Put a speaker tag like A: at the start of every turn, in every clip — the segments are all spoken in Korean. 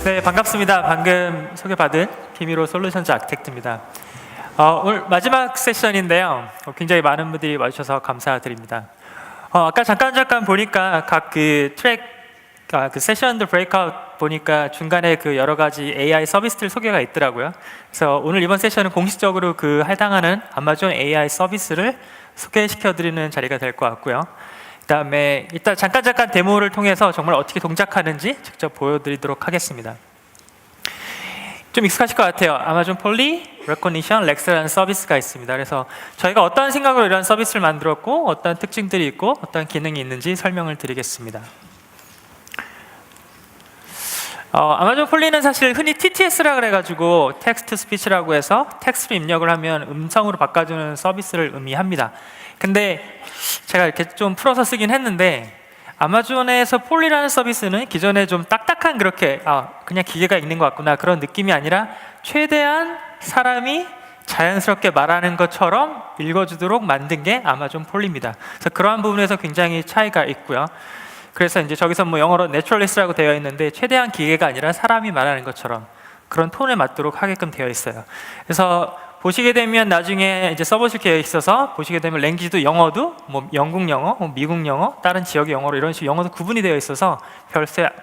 A: 네, 반갑습니다. 방금 소개받은 김일호 솔루션즈 아키텍트입니다. 오늘 마지막 세션인데요. 굉장히 많은 분들이 와주셔서 감사드립니다. 아까 잠깐 보니까 각 그 트랙, 그 세션들 브레이크아웃 보니까 중간에 그 여러 가지 AI 서비스들 소개가 있더라고요. 그래서 오늘 이번 세션은 공식적으로 그 해당하는 아마존 AI 서비스를 소개시켜드리는 자리가 될 것 같고요. 그 다음에 일단 잠깐 데모를 통해서 정말 어떻게 동작하는지 직접 보여드리도록 하겠습니다. 좀 익숙하실 것 같아요. 아마존 폴리 레코니션 렉스라는 서비스가 있습니다. 그래서 저희가 어떤 생각으로 이런 서비스를 만들었고 어떤 특징들이 있고 어떤 기능이 있는지 설명을 드리겠습니다. 아마존 폴리는 사실 흔히 TTS라 그래가지고 텍스트 스피치라고 해서 텍스트로 입력을 하면 음성으로 바꿔주는 서비스를 의미합니다. 근데 제가 이렇게 좀 풀어서 쓰긴 했는데 아마존에서 폴리라는 서비스는 기존에 좀 딱딱한 그렇게 그냥 기계가 있는 것 같구나 그런 느낌이 아니라 최대한 사람이 자연스럽게 말하는 것처럼 읽어주도록 만든 게 아마존 폴리입니다. 그래서 그러한 부분에서 굉장히 차이가 있고요. 그래서 이제 저기서 뭐 영어로 내추럴리스라고 되어 있는데 최대한 기계가 아니라 사람이 말하는 것처럼 그런 톤에 맞도록 하게끔 되어 있어요. 그래서 보시게 되면 나중에 이제 써보실 계획이 있어서 보시게 되면 랭귀지도 영어도 뭐 영국 영어, 뭐 미국 영어, 다른 지역의 영어로 이런 식으로 영어도 구분이 되어 있어서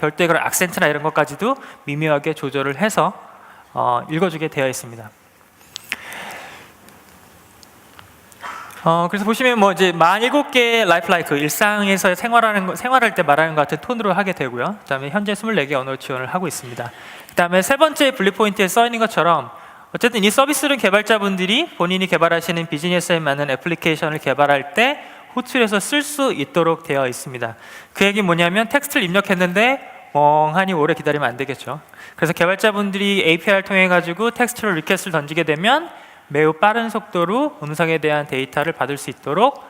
A: 별도의 그런 악센트나 이런 것까지도 미묘하게 조절을 해서 읽어주게 되어 있습니다. 그래서 보시면 뭐 이제 47개의 라이프 일상에서 생활할 때 말하는 것 같은 톤으로 하게 되고요. 그다음에 현재 24개 언어를 지원을 하고 있습니다. 그다음에 세 번째 분리 포인트에 써 있는 것처럼 어쨌든 이 서비스는 개발자분들이 본인이 개발하시는 비즈니스에 맞는 애플리케이션을 개발할 때 호출해서 쓸 수 있도록 되어 있습니다. 그 얘기는 뭐냐면 텍스트를 입력했는데 멍하니 오래 기다리면 안 되겠죠. 그래서 개발자분들이 API를 통해 가지고 텍스트로 리퀘스트를 던지게 되면 매우 빠른 속도로 음성에 대한 데이터를 받을 수 있도록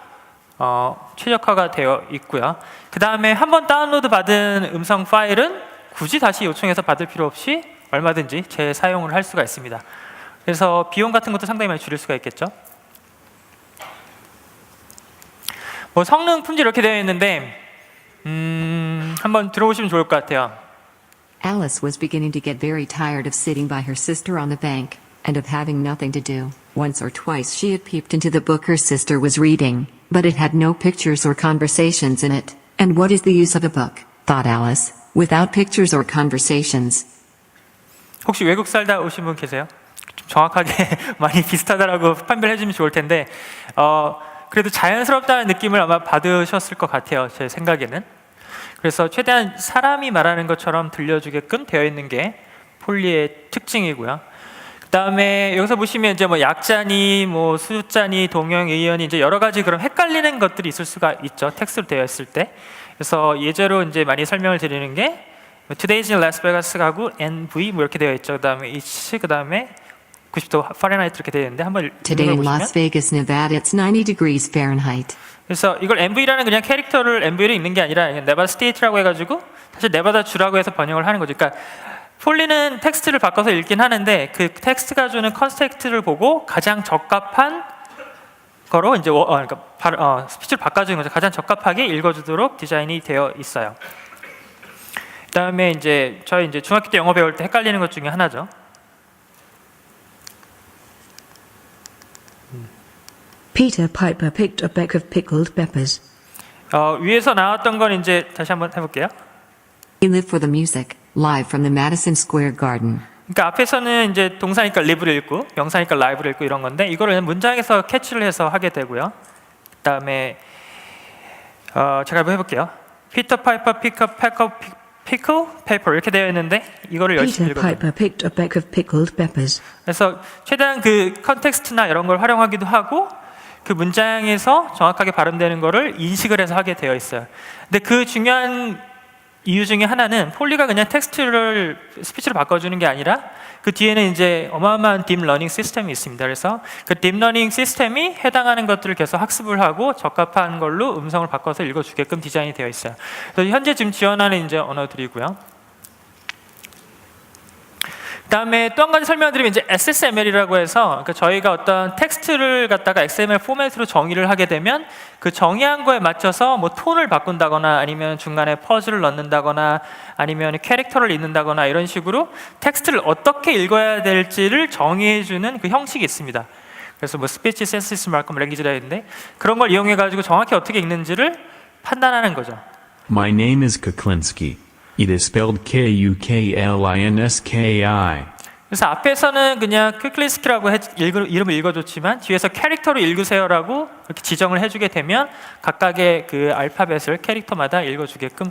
A: 최적화가 되어 있고요. 그 다음에 한번 다운로드 받은 음성 파일은 굳이 다시 요청해서 받을 필요 없이 얼마든지 재사용을 할 수가 있습니다. 그래서 비용 같은 것도 상당히 많이 줄일 수가 있겠죠. 뭐 성능 품질 이렇게 되어 있는데 한번 들어보시면 좋을 것 같아요.
B: Alice was beginning to get very tired of sitting by her sister on the bank, and of having nothing to do. Once or twice she had peeped into the book her sister was reading, but it had no pictures or conversations in it. And what is the use of a book, thought Alice, without pictures or conversations?
A: 혹시 외국 살다 오신 분 계세요? 좀 정확하게 많이 비슷하다라고 판별해 주면 좋을 텐데 그래도 자연스럽다는 느낌을 아마 받으셨을 것 같아요. 제 생각에는. 그래서 최대한 사람이 말하는 것처럼 들려주게끔 되어 있는 게 폴리의 특징이고요. 그 다음에 여기서 보시면 이제 뭐 약자니 뭐 숫자니 동영 의연이 이제 여러 가지 그런 헷갈리는 것들이 있을 수가 있죠. 텍스트로 되어 있을 때. 그래서 예제로 이제 많이 설명을 드리는 게 Today's in Las Vegas하고 NV 뭐 이렇게 되어 있죠. 그 다음에 each, 그 다음에 90도 파렌하이트 이렇게 되어 있는데 한번
B: Today in Las Vegas, Nevada, it's 90 degrees Fahrenheit.
A: 그래서 이걸 NV라는 그냥 캐릭터를 NV로 읽는 게 아니라 네바다 스테이트라고 해가지고 사실 네바다 주라고 해서 번역을 하는 거죠. 그러니까 폴리는 텍스트를 바꿔서 읽긴 하는데 그 텍스트가 주는 컨텍스트를 보고 가장 적합한 거로 이제 그러니까 스피치를 바꿔주는 거죠. 가장 적합하게 읽어주도록 디자인이 되어 있어요. 그다음에 이제 저희 이제 중학교 때 영어 배울 때 헷갈리는 것 중에 하나죠.
C: Peter Piper picked a peck of pickled peppers.
A: 위에서 나왔던 건 이제 다시 한번 해볼게요.
B: You live for the music, live from the Madison Square Garden.
A: 그러니까 앞에서는 이제 동사니까 live를 읽고 명사니까 live를 읽고 이런 건데 이거를 문장에서 캐치를 해서 하게 되고요. 그다음에 제가 한번 해볼게요. Peter Piper picked a peck of pickle paper 이렇게 되어 있는데 이거를 열심히
C: Peter
A: 읽어요.
C: Piper picked a peck of pickled peppers.
A: 그래서 최대한 그 컨텍스트나 이런 걸 활용하기도 하고 그 문장에서 정확하게 발음되는 거를 인식을 해서 하게 되어 있어요. 근데 그 중요한 이유 중에 하나는 폴리가 그냥 텍스트를 스피치로 바꿔주는 게 아니라 그 뒤에는 이제 어마어마한 딥러닝 시스템이 있습니다. 그래서 그 딥러닝 시스템이 해당하는 것들을 계속 학습을 하고 적합한 걸로 음성을 바꿔서 읽어주게끔 디자인이 되어 있어요. 그래서 현재 지금 지원하는 이제 언어들이고요. 그다음에 또 한 가지 설명드리면 이제 SSML이라고 해서 그러니까 저희가 어떤 텍스트를 갖다가 XML 포맷으로 정의를 하게 되면 그 정의한 거에 맞춰서 뭐 톤을 바꾼다거나 아니면 중간에 퍼즐을 넣는다거나 아니면 캐릭터를 읽는다거나 이런 식으로 텍스트를 어떻게 읽어야 될지를 정의해주는 그 형식이 있습니다. 그래서 뭐 스피치 센시스 마크업 랭귀지라 했는데 그런 걸 이용해 가지고 정확히 어떻게 읽는지를 판단하는 거죠.
D: My name is Kuklinski. It is spelled Kuklinski.
A: 그래서 앞에서는 그냥 퀵리스키라고 이름을 읽어줬지만 뒤에서 캐릭터로 읽으세요라고 이렇게 지정을 해주게 되면 각각의 그 알파벳을 캐릭터마다 읽어주게끔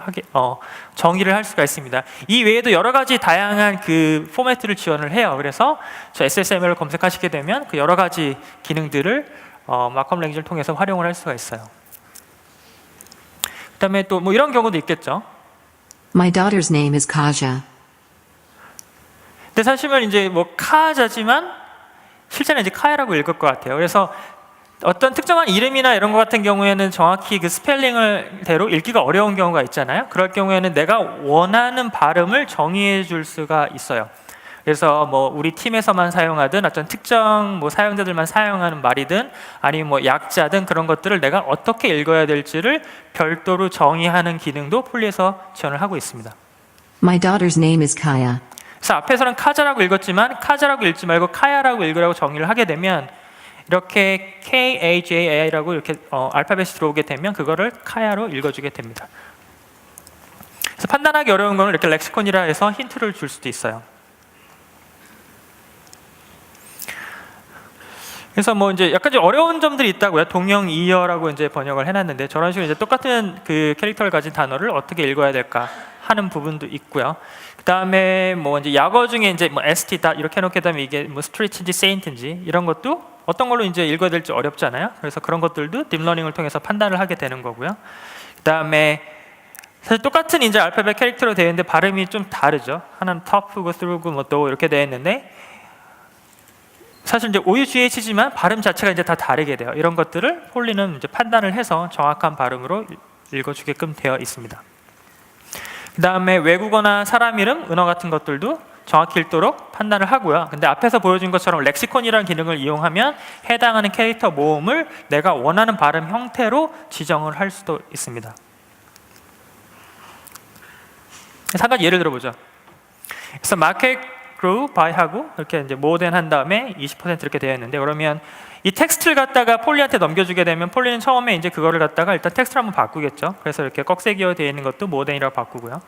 A: 정의를 할 수가 있습니다. 이 외에도 여러 가지 다양한 그 포맷들을 지원을 해요. 그래서 저 SSML을 검색하시게 되면 그 여러 가지 기능들을 마크업 랭귀지를 통해서 활용을 할 수가 있어요. 그다음에 또 뭐 이런 경우도 있겠죠.
B: My daughter's name is Kaja.
A: 근데 사실은 이제 뭐 카자지만 실제는 이제 카야라고 읽을 것 같아요. 그래서 어떤 특정한 이름이나 이런 것 같은 경우에는 정확히 그 스펠링을 대로 읽기가 어려운 경우가 있잖아요. 그럴 경우에는 내가 원하는 발음을 정의해 줄 수가 있어요. 그래서 뭐 우리 팀에서만 사용하든 어떤 특정 뭐 사용자들만 사용하는 말이든 아니면 뭐 약자든 그런 것들을 내가 어떻게 읽어야 될지를 별도로 정의하는 기능도 폴리에서 지원을 하고 있습니다.
B: My daughter's name is Kaya.
A: 그래서 앞에서는 카자라고 읽었지만 카자라고 읽지 말고 카야라고 읽으라고 정의를 하게 되면 이렇게 KAJA라고 이렇게 알파벳이 들어오게 되면 그거를 카야로 읽어주게 됩니다. 그래서 판단하기 어려운 거는 이렇게 렉시콘이라 해서 힌트를 줄 수도 있어요. 그래서 뭐 이제 약간 좀 어려운 점들이 있다고요. 동영 이어라고 이제 번역을 해놨는데 저런 식으로 이제 똑같은 그 캐릭터를 가진 단어를 어떻게 읽어야 될까 하는 부분도 있고요. 그 다음에 뭐 이제 약어 중에 이제 뭐 st 이렇게 해놓게 되면 이게 뭐 street인지 saint인지 이런 것도 어떤 걸로 이제 읽어야 될지 어렵잖아요. 그래서 그런 것들도 딥러닝을 통해서 판단을 하게 되는 거고요. 그 다음에 사실 똑같은 이제 알파벳 캐릭터로 되어 있는데 발음이 좀 다르죠. 하나는 top고 through고 뭐 또 이렇게 되어 있는데 사실 이제 OUGH지만 발음 자체가 이제 다 다르게 돼요. 이런 것들을 폴리는 이제 판단을 해서 정확한 발음으로 읽어주게끔 되어 있습니다. 그 다음에 외국어나 사람 이름, 은어 같은 것들도 정확히 읽도록 판단을 하고요. 근데 앞에서 보여준 것처럼 렉시콘이라는 기능을 이용하면 해당하는 캐릭터 모음을 내가 원하는 발음 형태로 지정을 할 수도 있습니다. 한 가지 예를 들어보죠. 그래서 마켓 grew by 하고 이렇게 이제 more than 한 다음에 20% 이렇게 되어 있는데 그러면 이 텍스트를 갖다가 폴리한테 넘겨주게 되면 폴리는 처음에 이제 그거를 갖다가 일단 텍스트를 한번 바꾸겠죠. 그래서 이렇게 꺽쇠기어 되어 있는 것도 more than이라고 바꾸고요.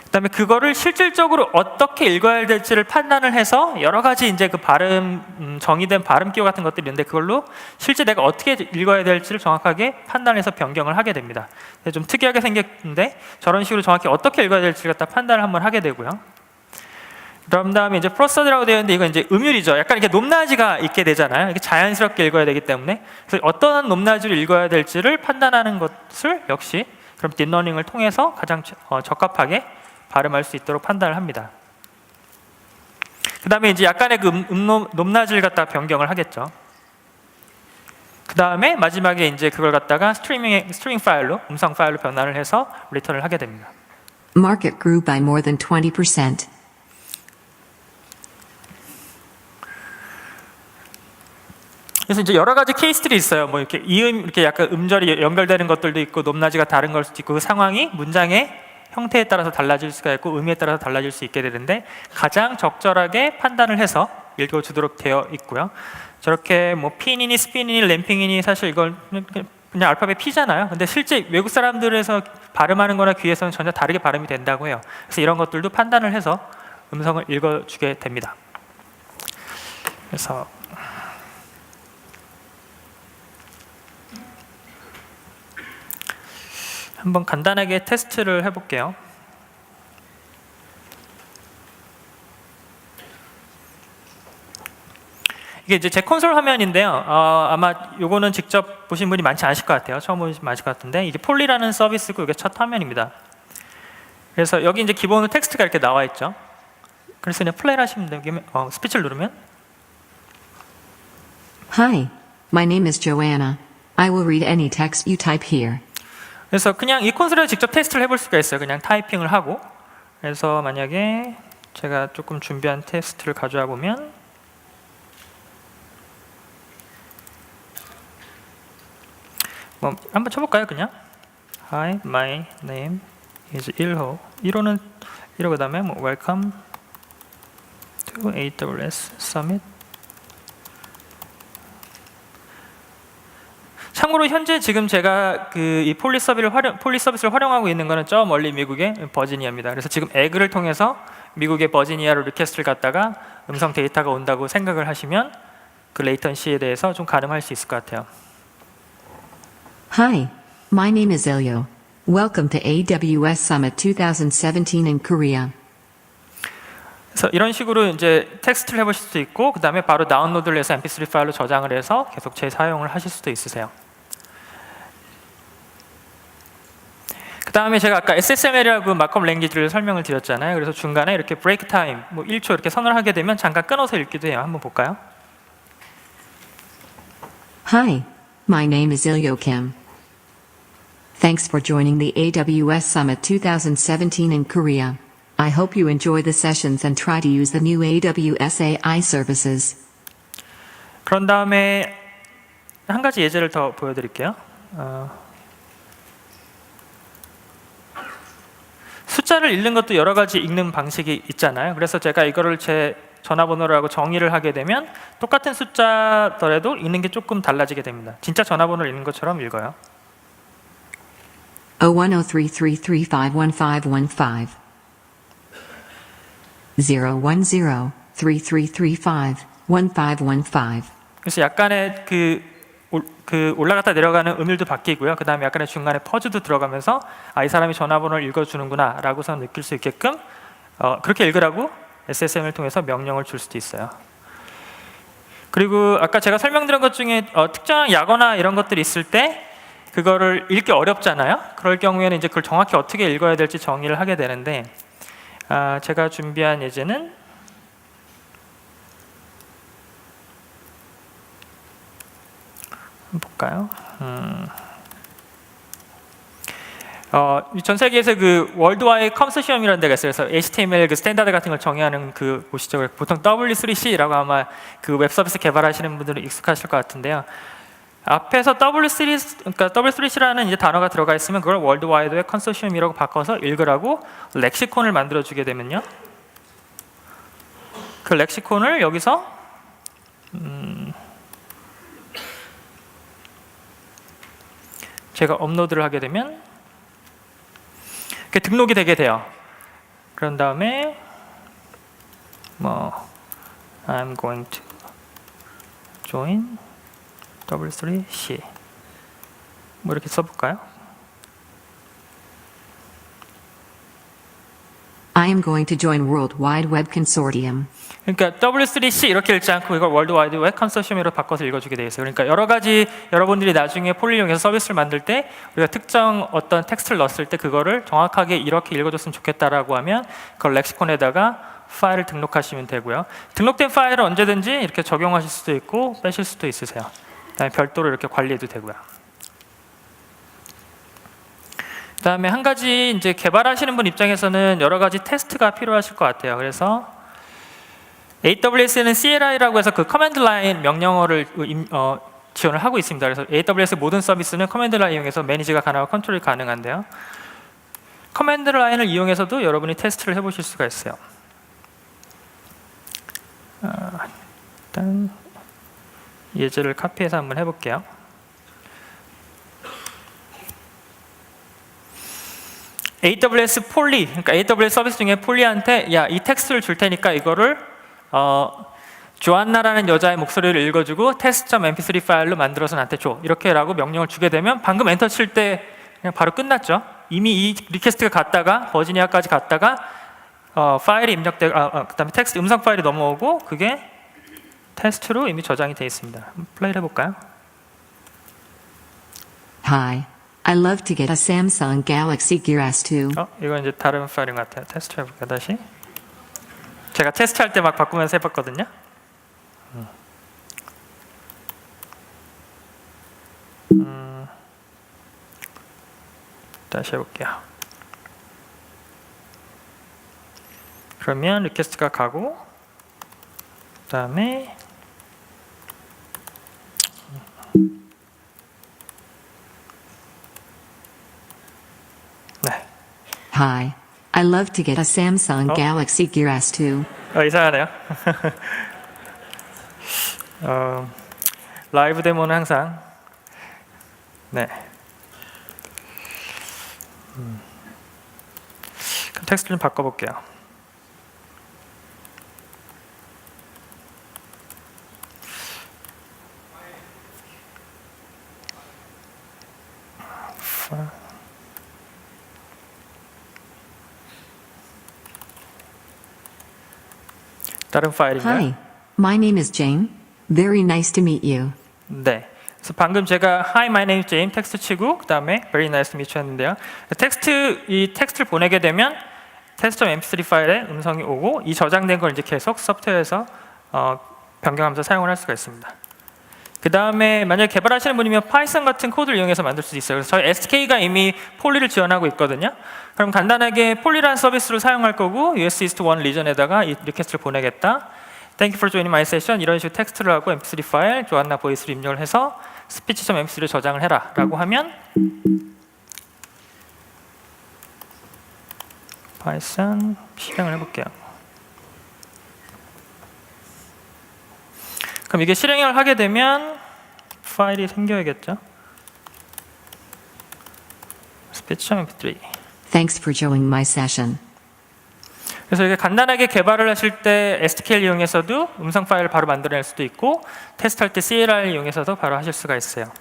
A: 그다음에 그거를 실질적으로 어떻게 읽어야 될지를 판단을 해서 여러 가지 이제 그 발음 정의된 발음 기호 같은 것들이 있는데 그걸로 실제 내가 어떻게 읽어야 될지를 정확하게 판단해서 변경을 하게 됩니다. 좀 특이하게 생겼는데 저런 식으로 정확히 어떻게 읽어야 될지를 갖다 판단을 한번 하게 되고요. 그런 다음에 이제 프로서드라고 되어 있는데 이건 이제 음율이죠. 약간 이렇게 높낮이가 있게 되잖아요. 이렇게 자연스럽게 읽어야 되기 때문에 그래서 어떤 높낮이로 읽어야 될지를 판단하는 것을 역시 그럼 딥러닝을 통해서 가장 적합하게 발음할 수 있도록 판단을 합니다. 그 다음에 이제 약간의 그 높낮이를 갖다가 변경을 하겠죠. 그 다음에 마지막에 이제 그걸 갖다가 스트리밍 파일로 음성 파일로 변환을 해서 리턴을 하게 됩니다.
B: Market grew by more than 20%.
A: 그래서 이제 여러 가지 케이스들이 있어요. 뭐 이렇게 이렇게 약간 음절이 연결되는 것들도 있고 높낮이가 다른 걸 수도 있고 그 상황이 문장의 형태에 따라서 달라질 수가 있고 의미에 따라서 달라질 수 있게 되는데 가장 적절하게 판단을 해서 읽어주도록 되어 있고요. 저렇게 뭐 핀이니 스핀이니 램핑이니 사실 이걸 그냥 알파벳 P잖아요. 근데 실제 외국 사람들에서 발음하는 거나 귀에서는 전혀 다르게 발음이 된다고 해요. 그래서 이런 것들도 판단을 해서 음성을 읽어주게 됩니다. 그래서 한번 간단하게 테스트를 해볼게요. 이게 이제 제 콘솔 화면인데요. 아마 요거는 직접 보신 분이 많지 않으실 것 같아요. 처음 보신 분이 많으실 것 같은데 이게 폴리라는 서비스고 이게 첫 화면입니다. 그래서 여기 이제 기본으로 텍스트가 이렇게 나와 있죠. 그래서 그냥 플레이를 하시면 되면 스피치를 누르면
B: Hi, my name is Joanna. I will read any text you type here.
A: 그래서 그냥 이 콘솔에 직접 테스트를 해볼 수가 있어요. 그냥 타이핑을 하고 그래서 만약에 제가 조금 준비한 텍스트를 가져와 보면 뭐 한번 쳐볼까요? 그냥 Hi, my name is 일호. 1호는 이러 그다음에 뭐 Welcome to AWS Summit. 참고로 현재 지금 제가 그 이 폴리 서비스를 활용하고 있는 거는 저 멀리 미국의 버지니아입니다. 그래서 지금 에그를 통해서 미국의 버지니아로 리퀘스트를 갖다가 음성 데이터가 온다고 생각을 하시면 그 레이턴시에 대해서 좀 가늠할 수 있을 것 같아요.
B: Hi, my name is Ilyo. Welcome to AWS Summit 2017 in Korea.
A: 그래서 이런 식으로 이제 텍스트를 해보실 수도 있고, 그 다음에 바로 다운로드를 해서 mp3 파일로 저장을 해서 계속 재사용을 하실 수도 있으세요. 그 다음에 제가 아까 SSML이라고 마크업 랭귀지를 설명을 드렸잖아요. 그래서 중간에 이렇게 브레이크 타임, 뭐 1초 이렇게 선을 하게 되면 잠깐 끊어서 읽기도 해요. 한번 볼까요?
B: Hi, my name is Ilyo Kim. Thanks for joining the AWS Summit 2017 in Korea. I hope you enjoy the sessions and try to use the new AWS AI services.
A: 그런 다음에 한 가지 예제를 더 보여드릴게요. 숫자를 읽는 것도 여러 가지 읽는 방식이 있잖아요. 그래서 제가 이거를 제 전화번호라고 정의를 하게 되면 똑같은 숫자더라도 읽는 게 조금 달라지게 됩니다. 진짜 전화번호를 읽는 것처럼 읽어요.
B: 01033351515 01033351515
A: 그래서 약간의 그 올라갔다 내려가는 음율도 바뀌고요. 그 다음에 약간의 중간에 퍼즈도 들어가면서 이 사람이 전화번호를 읽어주는구나 라고서 느낄 수 있게끔 그렇게 읽으라고 SSM을 통해서 명령을 줄 수도 있어요. 그리고 아까 제가 설명드린 것 중에 특정한 약어나 이런 것들이 있을 때 그거를 읽기 어렵잖아요. 그럴 경우에는 이제 그걸 정확히 어떻게 읽어야 될지 정의를 하게 되는데 제가 준비한 예제는 볼까요? 전 세계에서 그 월드와이드 컨소시엄이라는 데가 있어요. 그래서 HTML 그 스탠다드 같은 걸 정의하는 그 곳이죠. 보통 W3C라고 아마 그 웹 서비스 개발하시는 분들은 익숙하실 것 같은데요. 앞에서 그러니까 W3C라는 이제 단어가 들어가 있으면 그걸 월드와이드 웹 컨소시엄이라고 바꿔서 읽으라고 렉시콘을 만들어 주게 되면요. 그 렉시콘을 여기서 제가 업로드를 하게 되면 이렇게 등록이 되게 돼요. 그런 다음에 I'm going to join W3C 뭐 이렇게 써볼까요?
B: I am going to join World Wide Web Consortium.
A: 그러니까 W3C 이렇게 읽지 않고 이걸 월드 와이드 웹 컨소시엄으로 바꿔서 읽어주게 되어 있어요. 그러니까 여러 가지 여러분들이 나중에 폴리를 이용해서 서비스를 만들 때 우리가 특정 어떤 텍스트를 넣었을 때 그거를 정확하게 이렇게 읽어줬으면 좋겠다라고 하면 그걸 렉시콘에다가 파일을 등록하시면 되고요. 등록된 파일을 언제든지 이렇게 적용하실 수도 있고 빼실 수도 있으세요. 그다음에 별도로 이렇게 관리해도 되고요. 그다음에 한 가지 이제 개발하시는 분 입장에서는 여러 가지 테스트가 필요하실 것 같아요. 그래서 AWS는 CLI라고 해서 그 커맨드 라인 명령어를 지원을 하고 있습니다. 그래서 AWS 모든 서비스는 커맨드 라인 이용해서 매니지가 가능하고 컨트롤이 가능한데요. 커맨드 라인을 이용해서도 여러분이 테스트를 해보실 수가 있어요. 일단 예제를 카피해서 한번 해볼게요. AWS 폴리, 그러니까 AWS 서비스 중에 폴리한테 야, 이 텍스트를 줄 테니까 이거를 조안나라는 여자의 목소리를 읽어주고 test.mp3 파일로 만들어서 나한테 줘 이렇게라고 명령을 주게 되면 방금 엔터 칠 때 그냥 바로 끝났죠. 이미 이 리퀘스트가 갔다가 버지니아까지 갔다가 파일이 입력되고 그다음에 텍스트 음성 파일이 넘어오고 그게 테스트로 이미 저장이 되어 있습니다. 플레이를 해볼까요?
B: Hi, I love to get a Samsung Galaxy Gear S2.
A: 이건 이제 다른 파일인 것 같아요. 테스트 해볼게요. 다시. 제가 테스트할 때 막 바꾸면서 해봤거든요. 다시 해볼게요. 그러면 리퀘스트가 가고 그 다음에 네.
B: Hi. I love to get a Samsung Galaxy Gear S2.
A: 이상하네요. 라이브 데모는 항상 네. 그럼 텍스트 좀 바꿔볼게요. 다른 파일인가요?
B: Hi. My name is Jane. Very nice to meet you.
A: 네. 그래서 방금 제가 Hi, my name is James 텍스트 치고 그 다음에 Very nice to meet you 했는데요. 이 텍스트를 보내게 되면 test.mp3 파일에 음성이 오고 이 저장된 걸 이제 계속 소프트웨어에서 변경하면서 사용을 할 수가 있습니다. 그 다음에 만약에 개발하시는 분이면 파이썬 같은 코드를 이용해서 만들 수도 있어요. 그래서 저희 SK가 이미 폴리를 지원하고 있거든요. 그럼 간단하게 폴리라는 서비스를 사용할 거고 US East 1 리전에다가 이 리퀘스트를 보내겠다. Thank you for joining my session. 이런 식으로 텍스트를 하고 mp3 파일, 조안나 보이스를 입력을 해서 speech.mp3를 저장을 해라 라고 하면 파이썬 실행을 해볼게요. 그럼 이게 실행을 하게 되면 파일이 생겨야겠죠. speech.mp3.
B: Thanks for joining my session.
A: 그래서 이게 간단하게 개발을 하실 때 STK를 이용해서도 음성 파일을 바로 만들어낼 수도 있고 테스트할 때 CLR을 이용해서도 바로 하실 수가 있어요.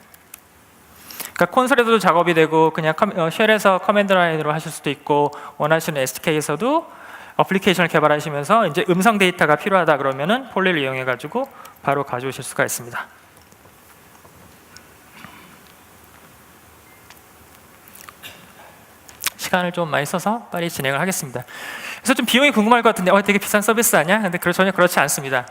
A: 그러니까 콘솔에서도 작업이 되고 그냥 쉘에서 커맨드 라인으로 하실 수도 있고 원하시는 STK에서도 어플리케이션을 개발하시면서 이제 음성 데이터가 필요하다 그러면은 폴리를 이용해 가지고 바로 가져오실 수가 있습니다. 시간을 좀 많이 써서 빨리 진행을 하겠습니다. 그래서 좀 비용이 궁금할 것 같은데 되게 비싼 서비스 아니야? 근데 전혀 그렇지 않습니다.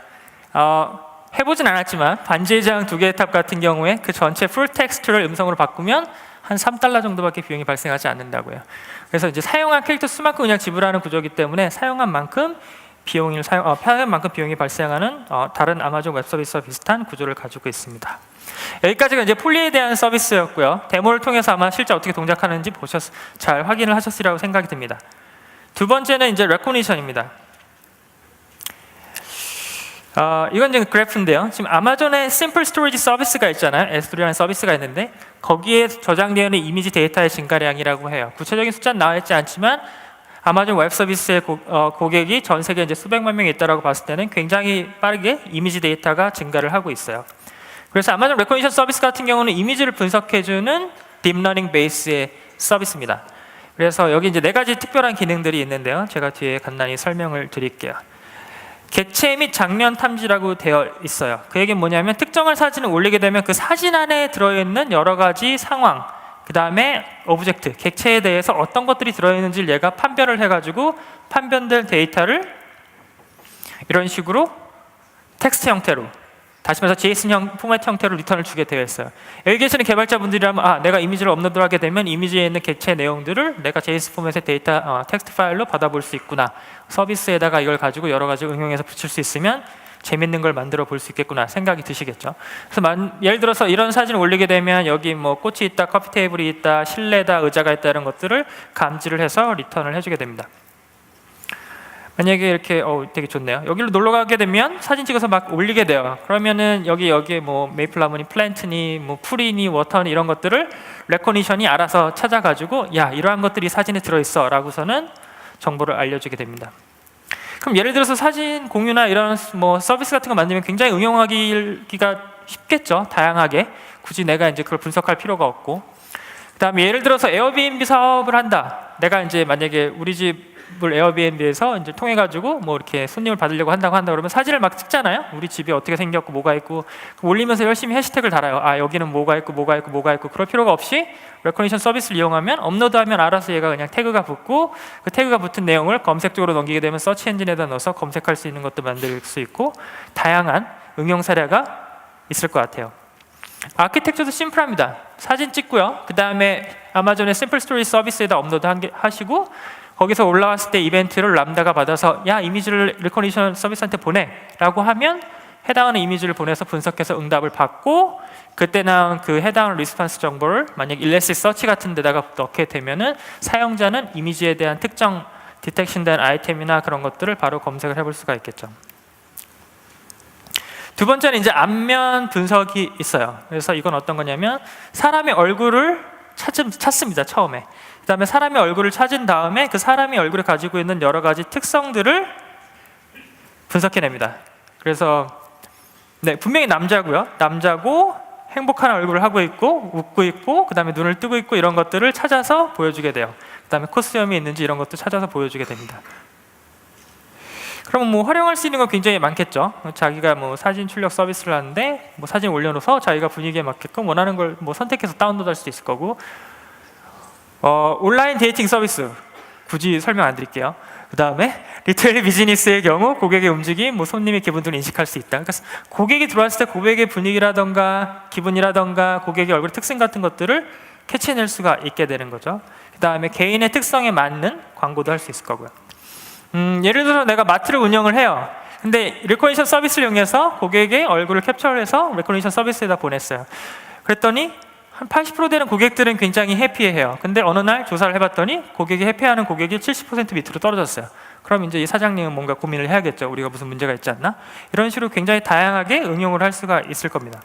A: 해보진 않았지만 반지의 제왕 2개의 탑 같은 경우에 그 전체 풀 텍스트를 음성으로 바꾸면 한 $3 정도밖에 비용이 발생하지 않는다고요. 그래서 이제 사용한 캐릭터 수만큼 그냥 지불하는 구조이기 때문에 사용한 만큼 비용이 발생하는 다른 아마존 웹 서비스와 비슷한 구조를 가지고 있습니다. 여기까지가 이제 폴리에 대한 서비스였고요. 데모를 통해서 아마 실제 어떻게 동작하는지 잘 확인을 하셨으리라고 생각이 듭니다. 두 번째는 이제 레코니션입니다. 이건 지금 그래프인데요. 지금 아마존의 심플 스토리지 서비스가 있잖아요. S3라는 서비스가 있는데 거기에 저장되어 있는 이미지 데이터의 증가량이라고 해요. 구체적인 숫자는 나와 있지 않지만 아마존 웹 서비스의 고객이 전 세계에 이제 수백만 명이 있다라고 봤을 때는 굉장히 빠르게 이미지 데이터가 증가를 하고 있어요. 그래서 아마존 레코니션 서비스 같은 경우는 이미지를 분석해주는 딥러닝 베이스의 서비스입니다. 그래서 여기 이제 4가지 특별한 기능들이 있는데요. 제가 뒤에 간단히 설명을 드릴게요. 객체 및 장면 탐지라고 되어 있어요. 그 얘기는 뭐냐면 특정한 사진을 올리게 되면 그 사진 안에 들어있는 여러 가지 상황, 그 다음에 오브젝트, 객체에 대해서 어떤 것들이 들어있는지를 얘가 판별을 해가지고 판별된 데이터를 이런 식으로 텍스트 형태로 다시 말해서 JSON 포맷 형태로 리턴을 주게 되어 있어요. 여기 계시는 개발자분들이라면 내가 이미지를 업로드를 하게 되면 이미지에 있는 객체 내용들을 내가 JSON 포맷의 데이터 텍스트 파일로 받아볼 수 있구나. 서비스에다가 이걸 가지고 여러 가지 응용해서 붙일 수 있으면 재밌는 걸 만들어 볼 수 있겠구나 생각이 드시겠죠. 그래서 예를 들어서 이런 사진을 올리게 되면 여기 뭐 꽃이 있다, 커피 테이블이 있다, 실내다, 의자가 있다 이런 것들을 감지를 해서 리턴을 해주게 됩니다. 만약에 이렇게 되게 좋네요. 여기로 놀러 가게 되면 사진 찍어서 막 올리게 돼요. 그러면은 여기에 뭐 메이플 나무니 플랜트니 뭐 풀이니 워터니 이런 것들을 레코니션이 알아서 찾아가지고 야 이러한 것들이 사진에 들어있어 라고서는 정보를 알려주게 됩니다. 그럼 예를 들어서 사진 공유나 이런 뭐 서비스 같은 거 만들면 굉장히 응용하기가 쉽겠죠. 다양하게 굳이 내가 이제 그걸 분석할 필요가 없고, 그다음에 예를 들어서 에어비앤비 사업을 한다. 내가 이제 만약에 우리 집을 에어비앤비에서 이제 통해 가지고 뭐 이렇게 손님을 받으려고 한다 그러면 사진을 막 찍잖아요. 우리 집이 어떻게 생겼고 뭐가 있고 올리면서 열심히 해시태그를 달아요. 여기는 뭐가 있고 그럴 필요가 없이 레코니션 서비스를 이용하면 업로드하면 알아서 얘가 그냥 태그가 붙고 그 태그가 붙은 내용을 검색적으로 넘기게 되면 서치 엔진에다 넣어서 검색할 수 있는 것도 만들 수 있고 다양한 응용 사례가 있을 것 같아요. 아키텍처도 심플합니다. 사진 찍고요. 그 다음에 아마존의 심플 스토리 서비스에다 업로드 하시고 거기서 올라왔을 때 이벤트를 람다가 받아서 야 이미지를 리커니션 서비스한테 보내 라고 하면 해당하는 이미지를 보내서 분석해서 응답을 받고 그때 나온 그 해당하는 리스폰스 정보를 만약 일레시스 서치 같은 데다가 넣게 되면은 사용자는 이미지에 대한 특정 디텍션된 아이템이나 그런 것들을 바로 검색을 해볼 수가 있겠죠. 두 번째는 이제 안면 분석이 있어요. 그래서 이건 어떤 거냐면 사람의 얼굴을 찾습니다. 처음에. 그 다음에 사람의 얼굴을 찾은 다음에 그 사람의 얼굴에 가지고 있는 여러 가지 특성들을 분석해냅니다. 그래서 네, 분명히 남자고요. 남자고 행복한 얼굴을 하고 있고 웃고 있고 그 다음에 눈을 뜨고 있고 이런 것들을 찾아서 보여주게 돼요. 그 다음에 코스염이 있는지 이런 것도 찾아서 보여주게 됩니다. 그러면 뭐 활용할 수 있는 건 굉장히 많겠죠. 자기가 뭐 사진 출력 서비스를 하는데 뭐 사진 올려놓아서 자기가 분위기에 맞게끔 원하는 걸 뭐 선택해서 다운로드 할 수도 있을 거고 온라인 데이팅 서비스 굳이 설명 안 드릴게요. 그 다음에 리테일 비즈니스의 경우 고객의 움직임, 뭐 손님의 기분들을 인식할 수 있다. 그러니까 고객이 들어왔을 때 고객의 분위기라던가 기분이라던가 고객의 얼굴 특징 같은 것들을 캐치해낼 수가 있게 되는 거죠. 그 다음에 개인의 특성에 맞는 광고도 할 수 있을 거고요. 예를 들어서 내가 마트를 운영을 해요. 근데 리코니션 서비스를 이용해서 고객의 얼굴을 캡처해서 리코니션 서비스에다 보냈어요. 그랬더니 한 80% 되는 고객들은 굉장히 해피해요. 근데 어느 날 조사를 해봤더니 고객이 해피하는 고객이 70% 밑으로 떨어졌어요. 그럼 이제 이 사장님은 뭔가 고민을 해야겠죠. 우리가 무슨 문제가 있지 않나? 이런 식으로 굉장히 다양하게 응용을 할 수가 있을 겁니다.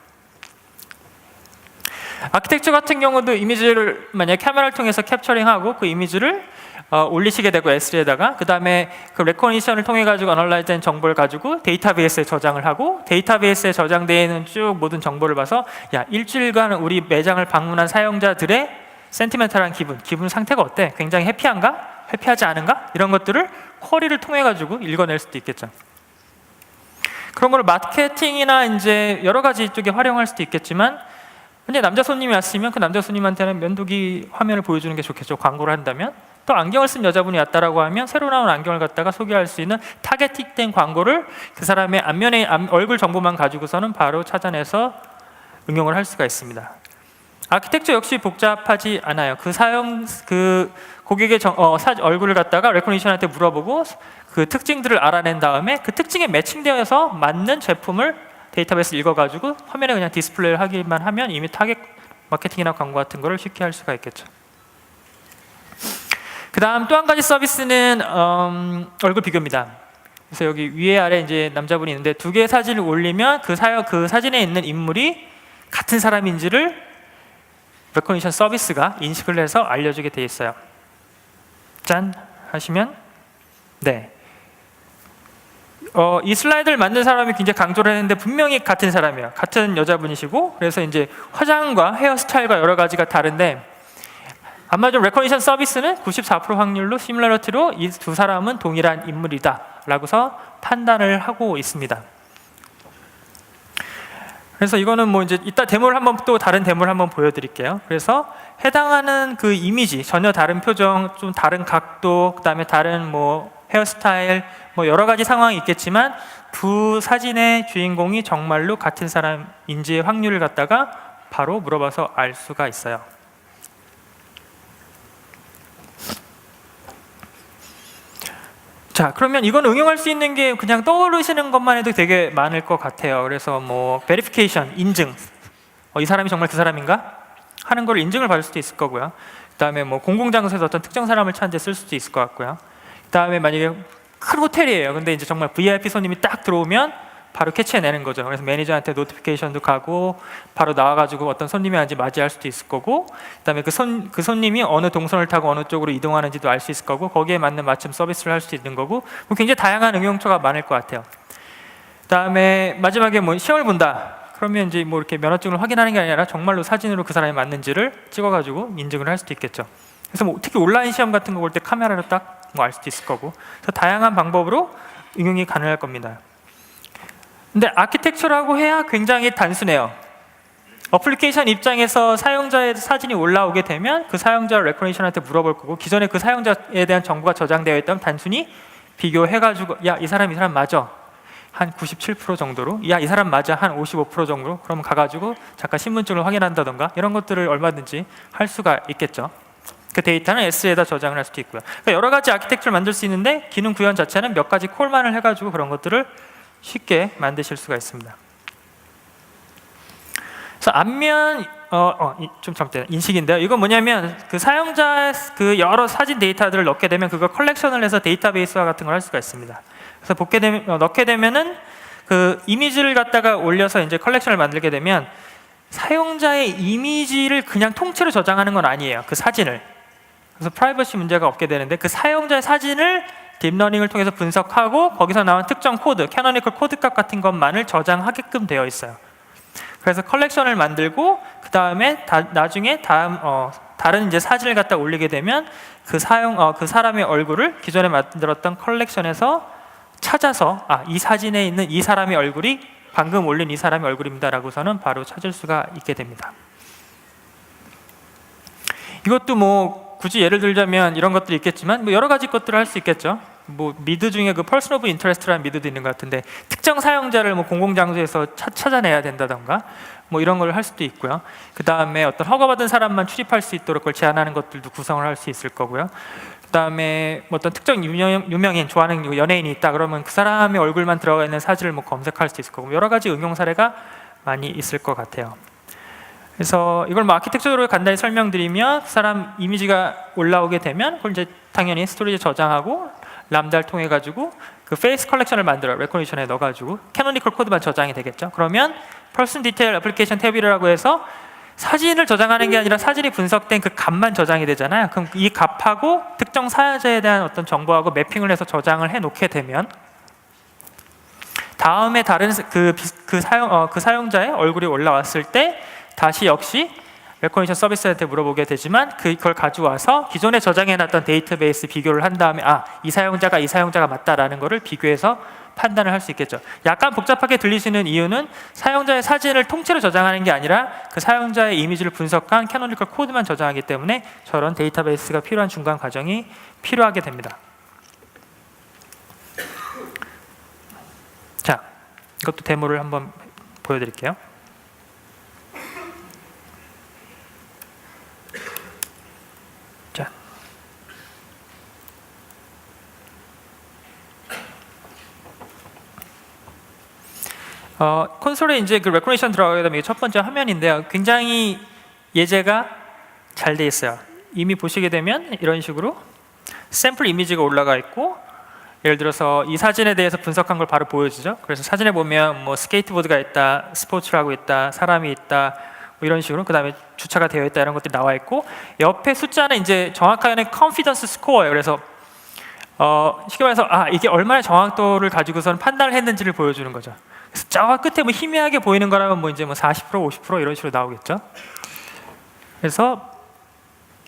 A: 아키텍처 같은 경우도 이미지를 만약 카메라를 통해서 캡처링하고 그 이미지를 올리시게 되고 S3에다가 그 다음에 그 레코니션을 통해 가지고 어널라이즈된 정보를 가지고 데이터베이스에 저장을 하고 데이터베이스에 저장되어 있는 쭉 모든 정보를 봐서 야 일주일간 우리 매장을 방문한 사용자들의 센티멘탈한 기분 상태가 어때? 굉장히 해피한가? 해피하지 않은가? 이런 것들을 쿼리를 통해 가지고 읽어낼 수도 있겠죠. 그런 걸 마케팅이나 이제 여러 가지 쪽에 활용할 수도 있겠지만 근데 남자 손님이 왔으면 그 남자 손님한테는 면도기 화면을 보여주는 게 좋겠죠. 광고를 한다면. 또 안경을 쓴 여자분이 왔다라고 하면 새로 나온 안경을 갖다가 소개할 수 있는 타겟팅된 광고를 그 사람의 안면의 얼굴 정보만 가지고서는 바로 찾아내서 응용을 할 수가 있습니다. 아키텍처 역시 복잡하지 않아요. 그 고객의 얼굴을 갖다가 레코니션한테 물어보고 그 특징들을 알아낸 다음에 그 특징에 매칭되어서 맞는 제품을 데이터베이스 읽어가지고 화면에 그냥 디스플레이를 하기만 하면 이미 타겟 마케팅이나 광고 같은 거를 쉽게 할 수가 있겠죠. 그 다음 또 한 가지 서비스는 얼굴 비교입니다. 그래서 여기 위에 아래 이제 남자분이 있는데 두 개의 사진을 올리면 그 사진에 있는 인물이 같은 사람인지를 레코니션 서비스가 인식을 해서 알려주게 돼 있어요. 짠 하시면 네. 이 슬라이드를 만든 사람이 굉장히 강조를 했는데 분명히 같은 사람이에요. 같은 여자분이시고 그래서 이제 화장과 헤어스타일과 여러 가지가 다른데 아마존 레코니션 서비스는 94% 확률로 시뮬러티로 이 두 사람은 동일한 인물이다 라고서 판단을 하고 있습니다. 그래서 이거는 뭐 이제 이따 데모를 한번 또 다른 데모를 한번 보여드릴게요. 그래서 해당하는 그 이미지 전혀 다른 표정, 좀 다른 각도, 그 다음에 다른 뭐 헤어스타일, 뭐 여러 가지 상황이 있겠지만 두 사진의 주인공이 정말로 같은 사람인지의 확률을 갖다가 바로 물어봐서 알 수가 있어요. 자, 그러면 이건 응용할 수 있는 게 그냥 떠오르시는 것만 해도 되게 많을 것 같아요. 그래서 뭐 베리피케이션, 인증, 이 사람이 정말 그 사람인가? 하는 걸 인증을 받을 수도 있을 거고요. 그 다음에 뭐 공공장소에서 어떤 특정 사람을 찾는 데 쓸 수도 있을 것 같고요. 그 다음에 만약에 큰 호텔이에요. 근데 이제 정말 VIP 손님이 딱 들어오면 바로 캐치해내는 거죠. 그래서 매니저한테 노티피케이션도 가고 바로 나와가지고 어떤 손님이 왔는지 맞이할 수도 있을 거고 그다음에 그 손님이 어느 동선을 타고 어느 쪽으로 이동하는지도 알 수 있을 거고 거기에 맞는 맞춤 서비스를 할 수 있는 거고 뭐 굉장히 다양한 응용처가 많을 것 같아요. 그다음에 마지막에 뭐 시험을 본다. 그러면 이제 뭐 이렇게 면허증을 확인하는 게 아니라 정말로 사진으로 그 사람이 맞는지를 찍어가지고 인증을 할 수도 있겠죠. 그래서 뭐 특히 온라인 시험 같은 거 볼 때 카메라로 딱 뭐 알 수도 있을 거고 그래서 다양한 방법으로 응용이 가능할 겁니다. 근데 아키텍처라고 해야 굉장히 단순해요. 어플리케이션 입장에서 사용자의 사진이 올라오게 되면 그 사용자 레코니션한테 물어볼 거고 기존에 그 사용자에 대한 정보가 저장되어 있다면 단순히 비교해가지고 야, 이 사람 맞아 한 97% 정도로 야, 이 사람 맞아 한 55% 정도로 그러면 가가지고 잠깐 신분증을 확인한다던가 이런 것들을 얼마든지 할 수가 있겠죠. 그 데이터는 S에다 저장을 할 수도 있고요. 그러니까 여러 가지 아키텍처를 만들 수 있는데 기능 구현 자체는 몇 가지 콜만을 해가지고 그런 것들을 쉽게 만드실 수가 있습니다. 그래서 앞면 좀 잘못된 인식인데요. 이건 뭐냐면 그 사용자의 그 여러 사진 데이터들을 넣게 되면 그걸 컬렉션을 해서 데이터베이스화 같은 걸 할 수가 있습니다. 그래서 넣게 되면은 그 이미지를 갖다가 올려서 이제 컬렉션을 만들게 되면 사용자의 이미지를 그냥 통째로 저장하는 건 아니에요. 그 사진을. 그래서 프라이버시 문제가 없게 되는데 그 사용자의 사진을 딥러닝을 통해서 분석하고 거기서 나온 특정 코드, 캐노니컬 코드값 같은 것만을 저장하게끔 되어 있어요. 그래서 컬렉션을 만들고 그 다음에 나중에 다른 이제 사진을 갖다 올리게 되면 그 사람의 얼굴을 기존에 만들었던 컬렉션에서 찾아서 이 사진에 있는 이 사람의 얼굴이 방금 올린 이 사람의 얼굴입니다라고서는 바로 찾을 수가 있게 됩니다. 이것도 뭐 굳이 예를 들자면 이런 것들이 있겠지만 뭐 여러 가지 것들을 할 수 있겠죠. 뭐 미드 중에 그 퍼스널 오브 인터레스트라는 미드도 있는 것 같은데 특정 사용자를 뭐 공공장소에서 찾아내야 된다던가 뭐 이런 걸 할 수도 있고요. 그 다음에 어떤 허가받은 사람만 출입할 수 있도록 그걸 제한하는 것들도 구성을 할 수 있을 거고요. 그 다음에 뭐 어떤 특정 유명인 좋아하는 연예인이 있다 그러면 그 사람의 얼굴만 들어가 있는 사진을 뭐 검색할 수 있을 거고 여러 가지 응용 사례가 많이 있을 것 같아요. 그래서 이걸 뭐 아키텍처로 간단히 설명드리면 그 사람 이미지가 올라오게 되면 그걸 이제 당연히 스토리지에 저장하고 람다를 통해 가지고 그 페이스 컬렉션을 만들어 레코니션에 넣어가지고 캐노니컬 코드만 저장이 되겠죠. 그러면 퍼슨 디테일 애플리케이션 탭이라고 해서 사진을 저장하는 게 아니라 사진이 분석된 그 값만 저장이 되잖아요. 그럼 이 값하고 특정 사용자에 대한 어떤 정보하고 매핑을 해서 저장을 해 놓게 되면 다음에 다른 그 사용자의 얼굴이 올라왔을 때 다시 역시 레코니션 서비스한테 물어보게 되지만 그걸 가져와서 기존에 저장해놨던 데이터베이스 비교를 한 다음에 이 사용자가 맞다라는 것을 비교해서 판단을 할 수 있겠죠. 약간 복잡하게 들리시는 이유는 사용자의 사진을 통째로 저장하는 게 아니라 그 사용자의 이미지를 분석한 캐노니컬 코드만 저장하기 때문에 저런 데이터베이스가 필요한 중간 과정이 필요하게 됩니다. 자, 이것도 데모를 한번 보여드릴게요. 콘솔에 이제 그 레코니션 들어가게 되면 이게 첫 번째 화면인데요. 굉장히 예제가 잘 돼 있어요. 이미 보시게 되면 이런 식으로 샘플 이미지가 올라가 있고 예를 들어서 이 사진에 대해서 분석한 걸 바로 보여주죠. 그래서 사진에 보면 뭐 스케이트보드가 있다, 스포츠를 하고 있다, 사람이 있다 뭐 이런 식으로 그 다음에 주차가 되어 있다 이런 것들이 나와 있고 옆에 숫자는 이제 정확하게 컨피던스 스코어예요. 그래서 쉽게 말해서 이게 얼마나 정확도를 가지고서는 판단을 했는지를 보여주는 거죠. 그래서 저 끝에 뭐 희미하게 보이는 거라면 뭐 이제 뭐 40%, 50% 이런 식으로 나오겠죠. 그래서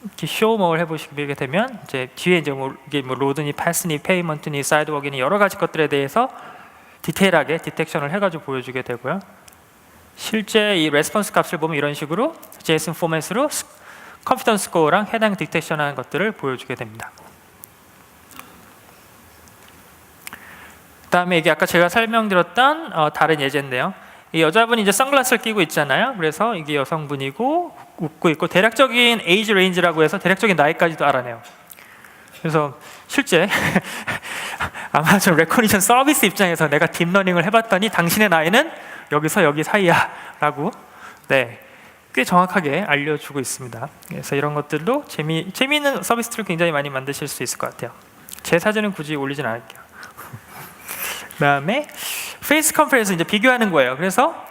A: 이렇게 쇼모를 해보시게 되면 이제 뒤에 이제 이게 뭐 로드니, 패스니, 페이먼트니, 사이드워크니 여러 가지 것들에 대해서 디테일하게 디텍션을 해가지고 보여주게 되고요. 실제 이 레스폰스 값을 보면 이런 식으로 JSON 포맷으로 컨피던스 스코어랑 해당 디텍션하는 것들을 보여주게 됩니다. 그다음에 이게 아까 제가 설명드렸던 다른 예제인데요. 이 여자분이 이제 선글라스를 끼고 있잖아요. 그래서 이게 여성분이고 웃고 있고 대략적인 에이지 레인지라고 해서 대략적인 나이까지도 알아내요. 그래서 실제 아마존 레코니션 서비스 입장에서 내가 딥러닝을 해봤더니 당신의 나이는 여기서 여기 사이야 라고 꽤 정확하게 알려주고 있습니다. 그래서 이런 것들도 재미있는 서비스를 굉장히 많이 만드실 수 있을 것 같아요. 제 사진은 굳이 올리진 않을게요. 그다음에 페이스 컴페어에서 이제 비교하는 거예요. 그래서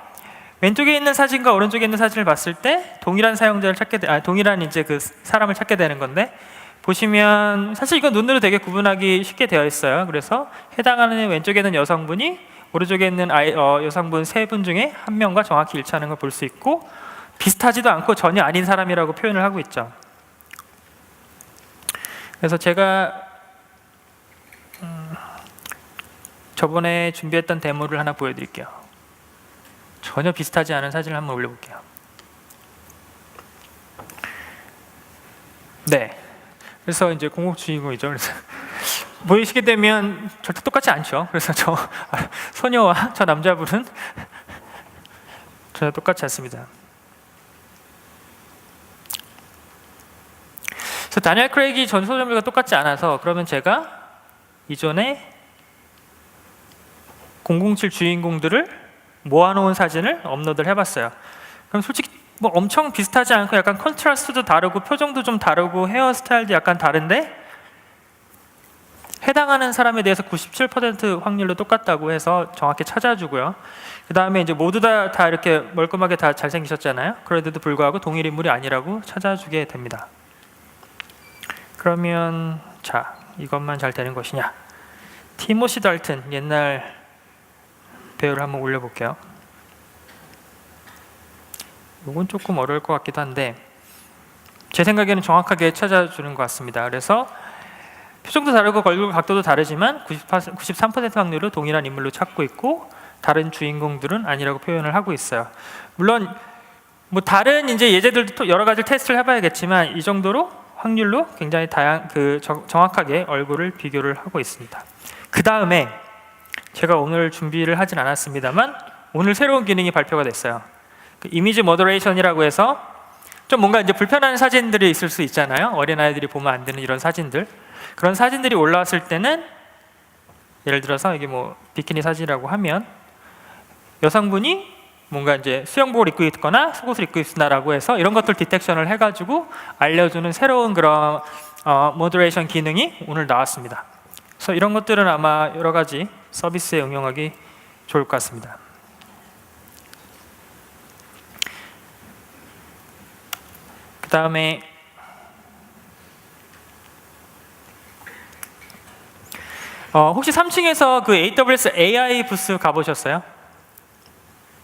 A: 왼쪽에 있는 사진과 오른쪽에 있는 사진을 봤을 때 동일한 사용자를 동일한 이제 그 사람을 찾게 되는 건데 보시면 사실 이건 눈으로 되게 구분하기 쉽게 되어 있어요. 그래서 해당하는 왼쪽에 있는 여성분이 오른쪽에 있는 여성분 세 분 중에 한 명과 정확히 일치하는 걸 볼 수 있고 비슷하지도 않고 전혀 아닌 사람이라고 표현을 하고 있죠. 그래서 제가 저번에 준비했던 데모를 하나 보여드릴게요. 전혀 비슷하지 않은 사진을 한번 올려볼게요. 그래서 이제 공복 주인공이죠. 그래서 보이시게 되면 절대 똑같지 않죠. 그래서 저 소녀와 저 남자분은 전혀 똑같지 않습니다. 그래서 다니엘 크레이기 전소점과 똑같지 않아서 그러면 제가 이전에 007 주인공들을 모아놓은 사진을 업로드를 해봤어요. 그럼 솔직히 뭐 엄청 비슷하지 않고 약간 컨트라스트도 다르고 표정도 좀 다르고 헤어스타일도 약간 다른데 해당하는 사람에 대해서 97% 확률로 똑같다고 해서 정확히 찾아주고요. 그 다음에 이제 모두 다 이렇게 멀끔하게 다 잘생기셨잖아요. 그런데도 불구하고 동일 인물이 아니라고 찾아주게 됩니다. 그러면 자, 이것만 잘 되는 것이냐? 티모시 달튼 옛날 배우를 한번 올려볼게요. 이건 조금 어려울 것 같기도 한데 제 생각에는 정확하게 찾아주는 것 같습니다. 그래서 표정도 다르고 얼굴 각도도 다르지만 93% 확률로 동일한 인물로 찾고 있고 다른 주인공들은 아니라고 표현을 하고 있어요. 물론 뭐 다른 이제 예제들도 여러 가지 테스트를 해봐야겠지만 이 정도로 확률로 굉장히 정확하게 얼굴을 비교를 하고 있습니다. 그 다음에 제가 오늘 준비를 하진 않았습니다만 오늘 새로운 기능이 발표가 됐어요. 그 이미지 모더레이션이라고 해서 좀 뭔가 이제 불편한 사진들이 있을 수 있잖아요. 어린아이들이 보면 안 되는 이런 사진들. 그런 사진들이 올라왔을 때는 예를 들어서 이게 뭐 비키니 사진이라고 하면 여성분이 뭔가 이제 수영복을 입고 있거나 속옷을 입고 있으나라고 해서 이런 것들 디텍션을 해가지고 알려주는 새로운 그런 모더레이션 기능이 오늘 나왔습니다. 그래서 이런 것들은 아마 여러 가지 서비스에 응용하기 좋을 것 같습니다. 그 다음에 혹시 3층에서 그 AWS AI 부스 가보셨어요?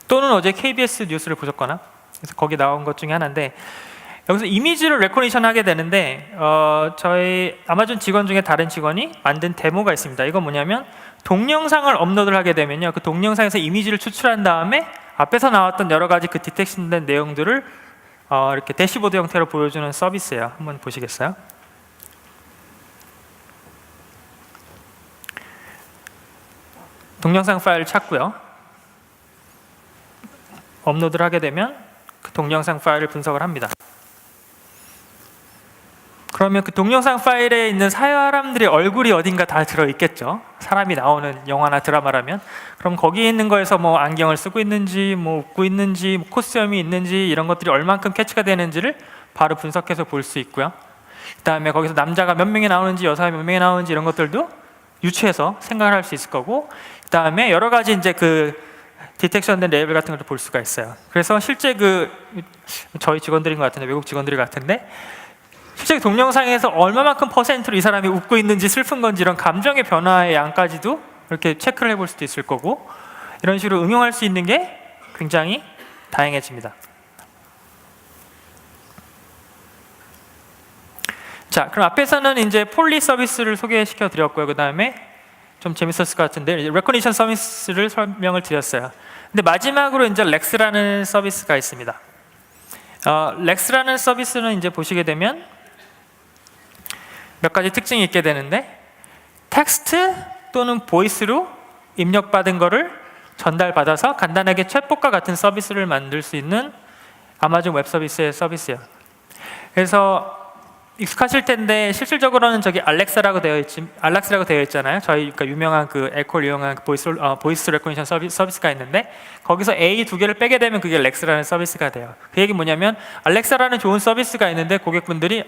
A: 또는 어제 KBS 뉴스를 보셨거나 그래서 거기 나온 것 중에 하나인데 여기서 이미지를 레코니션 하게 되는데 저희 아마존 직원 중에 다른 직원이 만든 데모가 있습니다. 이건 뭐냐면 동영상을 업로드를 하게 되면요, 그 동영상에서 이미지를 추출한 다음에 앞에서 나왔던 여러 가지 그 디텍션된 내용들을 이렇게 대시보드 형태로 보여주는 서비스예요. 한번 보시겠어요? 동영상 파일을 찾고요. 업로드를 하게 되면 그 동영상 파일을 분석을 합니다. 그러면 그 동영상 파일에 있는 사람들의 얼굴이 어딘가 다 들어있겠죠. 사람이 나오는 영화나 드라마라면. 그럼 거기에 있는 거에서 뭐 안경을 쓰고 있는지, 뭐 웃고 있는지, 뭐 콧수염이 있는지 이런 것들이 얼만큼 캐치가 되는지를 바로 분석해서 볼 수 있고요. 그 다음에 거기서 남자가 몇 명이 나오는지 여자가 몇 명이 나오는지 이런 것들도 유추해서 생각을 할 수 있을 거고, 그 다음에 여러 가지 이제 그 디텍션된 레이블 같은 것도 볼 수가 있어요. 그래서 실제 그 저희 직원들인 것 같은데, 외국 직원들이 같은데 실제 동영상에서 얼마만큼 퍼센트로 이 사람이 웃고 있는지 슬픈 건지 이런 감정의 변화의 양까지도 이렇게 체크를 해볼 수도 있을 거고, 이런 식으로 응용할 수 있는 게 굉장히 다양해집니다. 자, 그럼 앞에서는 이제 폴리 서비스를 소개시켜 드렸고요. 그 다음에 좀 재밌었을 것 같은데 레코니션 서비스를 설명을 드렸어요. 근데 마지막으로 이제 렉스라는 서비스가 있습니다. 렉스라는 서비스는 이제 보시게 되면 몇 가지 특징이 있게 되는데, 텍스트 또는 보이스로 입력받은 거를 전달받아서 간단하게 챗봇과 같은 서비스를 만들 수 있는 아마존 웹 서비스의 서비스예요. 그래서 익숙하실 텐데 실질적으로는 저기 알렉사라고 되어 있잖아요. 저희 그러니까 유명한 그 에코를 이용한 보이스 레코니션 서비스가 있는데, 거기서 A 두 개를 빼게 되면 그게 렉스라는 서비스가 돼요. 그 얘기 뭐냐면 알렉사라는 좋은 서비스가 있는데 고객분들이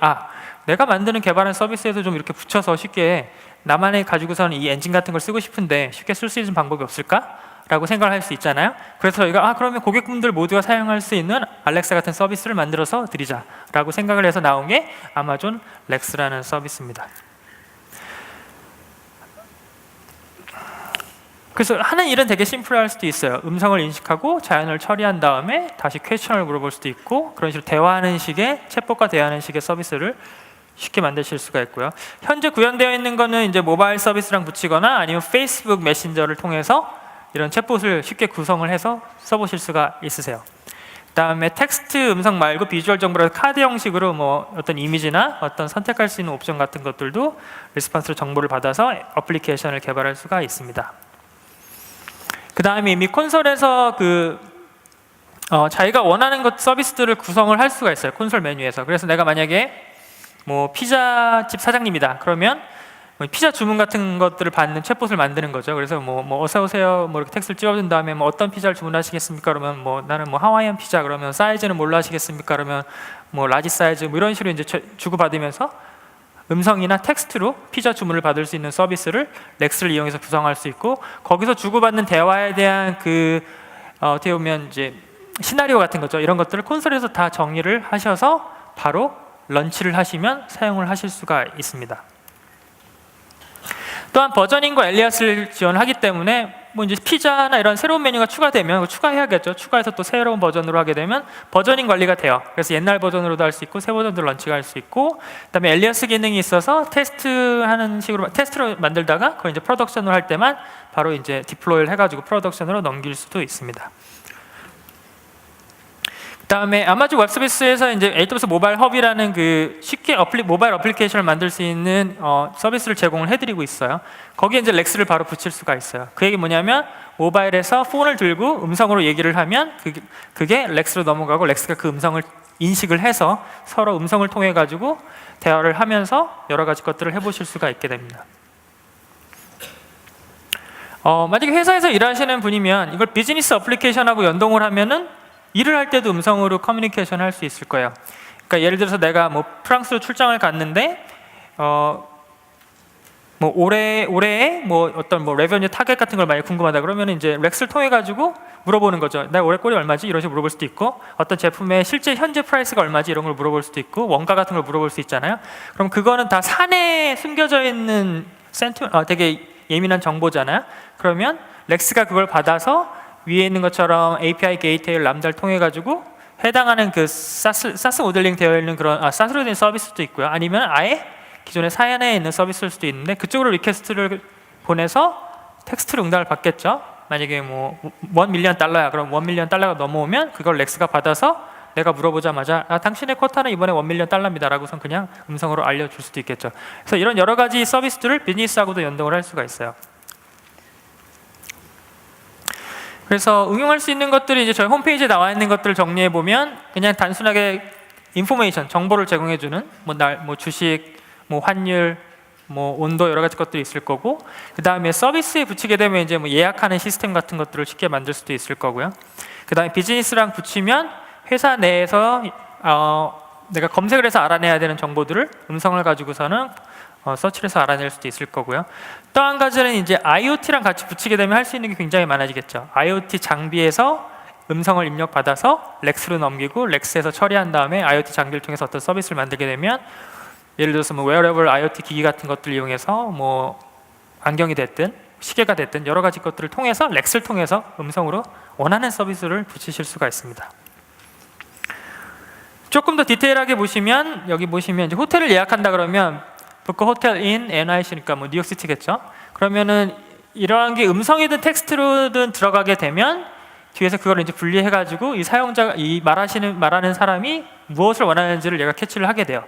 A: 내가 만드는 개발한 서비스에도 좀 이렇게 붙여서 쉽게 나만의 가지고서는 이 엔진 같은 걸 쓰고 싶은데 쉽게 쓸 수 있는 방법이 없을까? 라고 생각을 할 수 있잖아요. 그래서 저희가 그러면 고객분들 모두가 사용할 수 있는 알렉사 같은 서비스를 만들어서 드리자 라고 생각을 해서 나온 게 아마존 렉스라는 서비스입니다. 그래서 하는 일은 되게 심플할 수도 있어요. 음성을 인식하고 자연을 처리한 다음에 다시 퀘스천을 물어볼 수도 있고, 그런 식으로 대화하는 식의 챗봇과 대화하는 식의 서비스를 쉽게 만드실 수가 있고요. 현재 구현되어 있는 거는 이제 모바일 서비스랑 붙이거나 아니면 페이스북 메신저를 통해서 이런 챗봇을 쉽게 구성을 해서 써보실 수가 있으세요. 그 다음에 텍스트, 음성 말고 비주얼 정보라서 카드 형식으로 뭐 어떤 이미지나 어떤 선택할 수 있는 옵션 같은 것들도 리스폰스로 정보를 받아서 어플리케이션을 개발할 수가 있습니다. 그 다음에 이미 콘솔에서 자기가 원하는 것 서비스들을 구성을 할 수가 있어요. 콘솔 메뉴에서. 그래서 내가 만약에 뭐 피자집 사장님이다. 그러면 뭐 피자 주문 같은 것들을 받는 챗봇을 만드는 거죠. 그래서 뭐 어서 오세요 뭐 이렇게 텍스트를 찍어준 다음에 뭐 어떤 피자를 주문하시겠습니까? 그러면 뭐 나는 뭐 하와이안 피자. 그러면 사이즈는 뭘로 하시겠습니까? 그러면 뭐 라지 사이즈 뭐 이런 식으로 이제 주고 받으면서 음성이나 텍스트로 피자 주문을 받을 수 있는 서비스를 렉스를 이용해서 구성할 수 있고, 거기서 주고받는 대화에 대한 그 어떻게 보면 이제 시나리오 같은 거죠. 이런 것들을 콘솔에서 다 정리를 하셔서 바로 런치를 하시면 사용을 하실 수가 있습니다. 또한 버저닝과 엘리아스를 지원하기 때문에 뭐 이제 피자나 이런 새로운 메뉴가 추가되면 추가해야겠죠. 추가해서 또 새로운 버전으로 하게 되면 버저닝 관리가 돼요. 그래서 옛날 버전으로도 할 수 있고 새 버전으로 런치가 할 수 있고, 그다음에 엘리아스 기능이 있어서 테스트하는 식으로 테스트로 만들다가 그걸 이제 프로덕션으로 할 때만 바로 이제 디플로이를 해가지고 프로덕션으로 넘길 수도 있습니다. 그다음에 아마존 웹 서비스에서 이제 AWS 모바일 헙이라는 그 쉽게 모바일 어플리케이션을 만들 수 있는 서비스를 제공을 해드리고 있어요. 거기에 이제 렉스를 바로 붙일 수가 있어요. 그 얘기 뭐냐면 모바일에서 폰을 들고 음성으로 얘기를 하면 그게 렉스로 넘어가고 렉스가 그 음성을 인식을 해서 서로 음성을 통해 가지고 대화를 하면서 여러 가지 것들을 해보실 수가 있게 됩니다. 만약에 회사에서 일하시는 분이면 이걸 비즈니스 어플리케이션하고 연동을 하면은 일을 할 때도 음성으로 커뮤니케이션 할 수 있을 거예요. 그러니까 예를 들어서 내가 뭐 프랑스로 출장을 갔는데 뭐 올해에 뭐 어떤 뭐 레베뉴 타겟 같은 걸 많이 궁금하다 그러면 이제 렉스를 통해 가지고 물어보는 거죠. 나 올해 꼴이 얼마지? 이런 식으로 물어볼 수도 있고, 어떤 제품의 실제 현재 프라이스가 얼마지? 이런 걸 물어볼 수도 있고, 원가 같은 걸 물어볼 수 있잖아요. 그럼 그거는 다 산에 숨겨져 있는 되게 예민한 정보잖아요. 그러면 렉스가 그걸 받아서 위에 있는 것처럼 API 게이트웨이 람다를 통해 가지고 해당하는 그 사스 모델링 되어 있는 그런 사스로 된 서비스도 있고요. 아니면 아예 기존의 사연에 있는 서비스일 수도 있는데 그쪽으로 리퀘스트를 보내서 텍스트로 응답을 받겠죠. 만약에 뭐 $1 밀리언 그럼 $1 밀리언 넘어오면 그걸 렉스가 받아서 내가 물어보자마자 당신의 쿼터는 이번에 $1 밀리언 라고선 그냥 음성으로 알려줄 수도 있겠죠. 그래서 이런 여러 가지 서비스들을 비즈니스하고도 연동을 할 수가 있어요. 그래서 응용할 수 있는 것들이 이제 저희 홈페이지에 나와 있는 것들을 정리해 보면 그냥 단순하게 인포메이션, 정보를 제공해 주는 뭐 주식, 뭐 환율, 뭐 온도 여러 가지 것들이 있을 거고, 그 다음에 서비스에 붙이게 되면 이제 뭐 예약하는 시스템 같은 것들을 쉽게 만들 수도 있을 거고요. 그 다음에 비즈니스랑 붙이면 회사 내에서 내가 검색을 해서 알아내야 되는 정보들을 음성을 가지고서는 서치를 해서 알아낼 수도 있을 거고요. 또 한 가지는 이제 IoT랑 같이 붙이게 되면 할 수 있는 게 굉장히 많아지겠죠. IoT 장비에서 음성을 입력받아서 렉스로 넘기고 렉스에서 처리한 다음에 IoT 장비를 통해서 어떤 서비스를 만들게 되면 예를 들어서 뭐 웨어러블 IoT 기기 같은 것들을 이용해서 뭐 안경이 됐든 시계가 됐든 여러 가지 것들을 통해서 렉스를 통해서 음성으로 원하는 서비스를 붙이실 수가 있습니다. 조금 더 디테일하게 보시면 여기 보시면 이제 호텔을 예약한다 그러면 부커 호텔 인 NYC니까 뭐 뉴욕시티겠죠. 그러면은 이러한 게 음성이든 텍스트로든 들어가게 되면 뒤에서 그걸 이제 분리해가지고 이 사용자가 말하는 사람이 무엇을 원하는지를 얘가 캐치를 하게 돼요.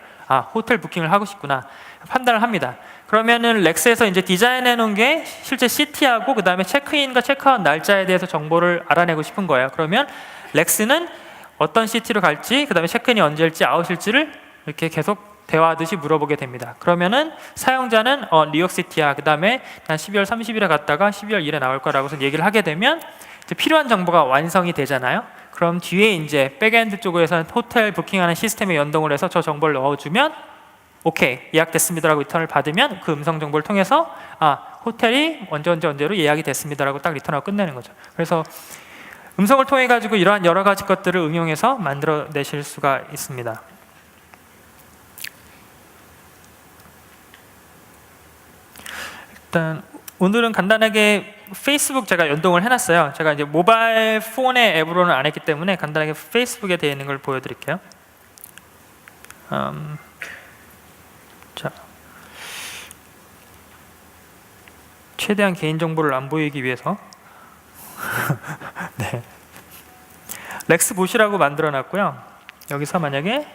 A: 호텔 부킹을 하고 싶구나 판단을 합니다. 그러면은 렉스에서 이제 디자인해 놓은 게 실제 시티하고 그 다음에 체크인과 체크아웃 날짜에 대해서 정보를 알아내고 싶은 거예요. 그러면 lek스는 어떤 시티로 갈지, 그 다음에 체크인이 언제일지 아웃일지를 이렇게 계속 대화하듯이 물어보게 됩니다. 그러면은 사용자는 뉴욕시티야, 그 다음에 난 12월 30일에 갔다가 12월 1일에 나올 거라고 얘기를 하게 되면 이제 필요한 정보가 완성이 되잖아요. 그럼 뒤에 이제 백엔드 쪽에서는 호텔 부킹하는 시스템에 연동을 해서 저 정보를 넣어주면 오케이 예약됐습니다라고 리턴을 받으면 그 음성 정보를 통해서 호텔이 언제로 예약이 됐습니다라고 딱 리턴하고 끝내는 거죠. 그래서 음성을 통해 가지고 이러한 여러 가지 것들을 응용해서 만들어내실 수가 있습니다. 일단 오늘은 간단하게 페이스북 제가 연동을 해놨어요. 제가 이제 모바일 폰의 앱으로는 안 했기 때문에 간단하게 페이스북에 되어 있는 걸 보여드릴게요. 자, 최대한 개인 정보를 안 보이기 위해서 네. 렉스 보시라고 만들어놨고요. 여기서 만약에